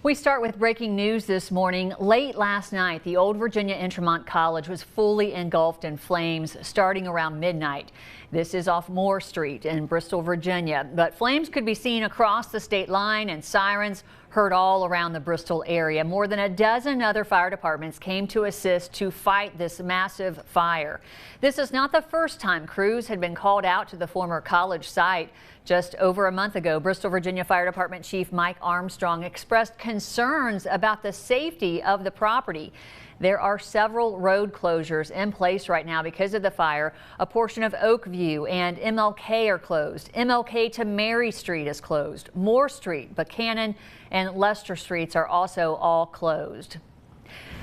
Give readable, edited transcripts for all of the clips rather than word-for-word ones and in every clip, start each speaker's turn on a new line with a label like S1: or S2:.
S1: We start with breaking news this morning. Late last night, the old Virginia Intermont College was fully engulfed in flames starting around midnight. This is off Moore Street in Bristol, Virginia, but flames could be seen across the state line and sirens heard all around the Bristol area. More than a dozen other fire departments came to assist to fight this massive fire. This is not the first time crews had been called out to the former college site. Just over a month ago, Bristol, Virginia Fire Department Chief Mike Armstrong expressed concerns about the safety of the property. There are several road closures in place right now because of the fire. A portion of Oakview and MLK are closed. MLK to Mary Street is closed. Moore Street, Buchanan, and Lester Streets are also all closed.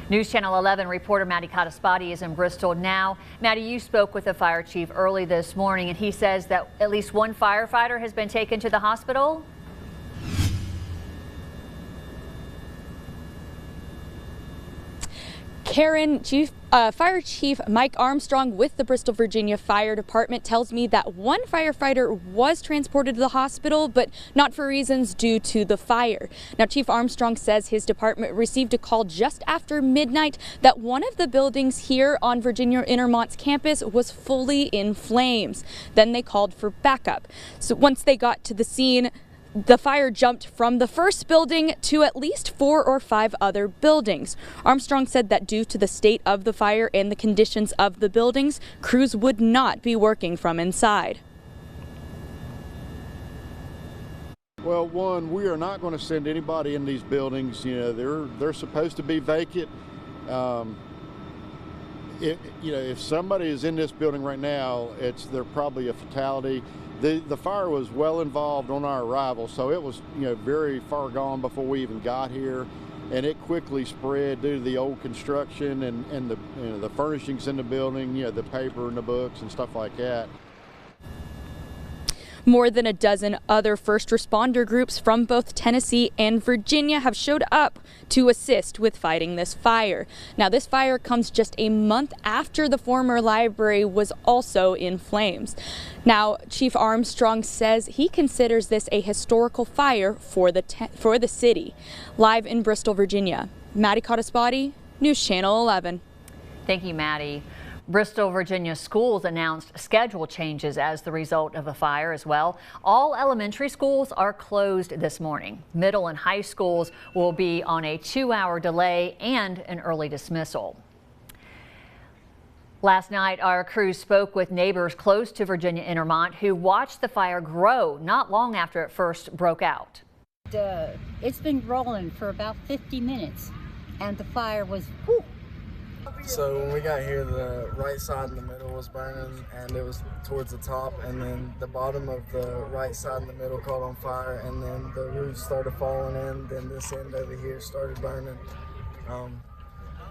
S1: News Channel 11 reporter Maddie Cottaspati is in Bristol now. Maddie, you spoke with the fire chief early this morning, and he says that at least one firefighter has been taken to the hospital.
S2: Karen, Fire Chief Mike Armstrong with the Bristol, Virginia Fire Department tells me that one firefighter was transported to the hospital, but not for reasons due to the fire. Now, Chief Armstrong says his department received a call just after midnight that one of the buildings here on Virginia Intermont's campus was fully in flames. Then they called for backup. So once they got to the scene, the fire jumped from the first building to at least 4 or 5 other buildings. Armstrong said that due to the state of the fire and the conditions of the buildings, crews would not be working from inside.
S3: Well, one, we are not going to send anybody in these buildings. You know, they're supposed to be vacant. If somebody is in this building right now, they're probably a fatality. The fire was well involved on our arrival, so it was very far gone before we even got here, and it quickly spread due to the old construction and the furnishings in the building, the paper and the books and stuff like that.
S2: More than a dozen other first responder groups from both Tennessee and Virginia have showed up to assist with fighting this fire. Now, this fire comes just a month after the former library was also in flames. Now, Chief Armstrong says he considers this a historical fire for the city. Live in Bristol, Virginia, Maddie Cottaspati, News Channel 11.
S1: Thank you, Maddie. Bristol, Virginia schools announced schedule changes as the result of the fire as well. All elementary schools are closed this morning. Middle and high schools will be on a 2-hour delay and an early dismissal. Last night, our crew spoke with neighbors close to Virginia Intermont who watched the fire grow not long after it first broke out.
S4: It's been rolling for about 50 minutes and the fire was whew.
S5: So when we got here, the right side in the middle was burning and it was towards the top, and then the bottom of the right side in the middle caught on fire, and then the roof started falling in, then this end over here started burning.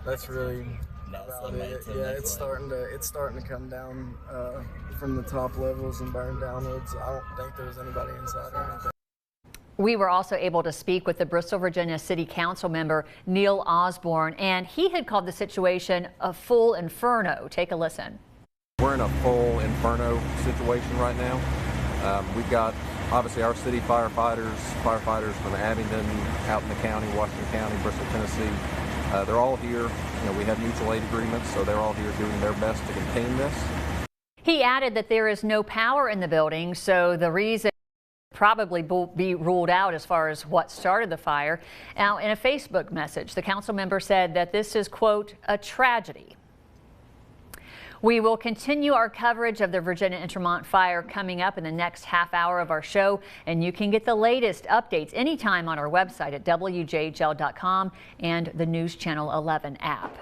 S5: That's really about it. Yeah, it's starting to come down from the top levels and burn downwards. I don't think there was anybody inside or anything.
S1: We were also able to speak with the Bristol, Virginia City Council member Neil Osborne, and he had called the situation a full inferno. Take a listen.
S6: We're in a full inferno situation right now. We've got obviously our city firefighters from Abingdon, out in the county, Washington County, Bristol, Tennessee. They're all here. We have mutual aid agreements, so they're all here doing their best to contain this.
S1: He added that there is no power in the building, so the reason probably be ruled out as far as what started the fire. Now, in a Facebook message, the council member said that this is, quote, a tragedy. We will continue our coverage of the Virginia Intermont fire coming up in the next half hour of our show, and you can get the latest updates anytime on our website at WJHL.com and the News Channel 11 app.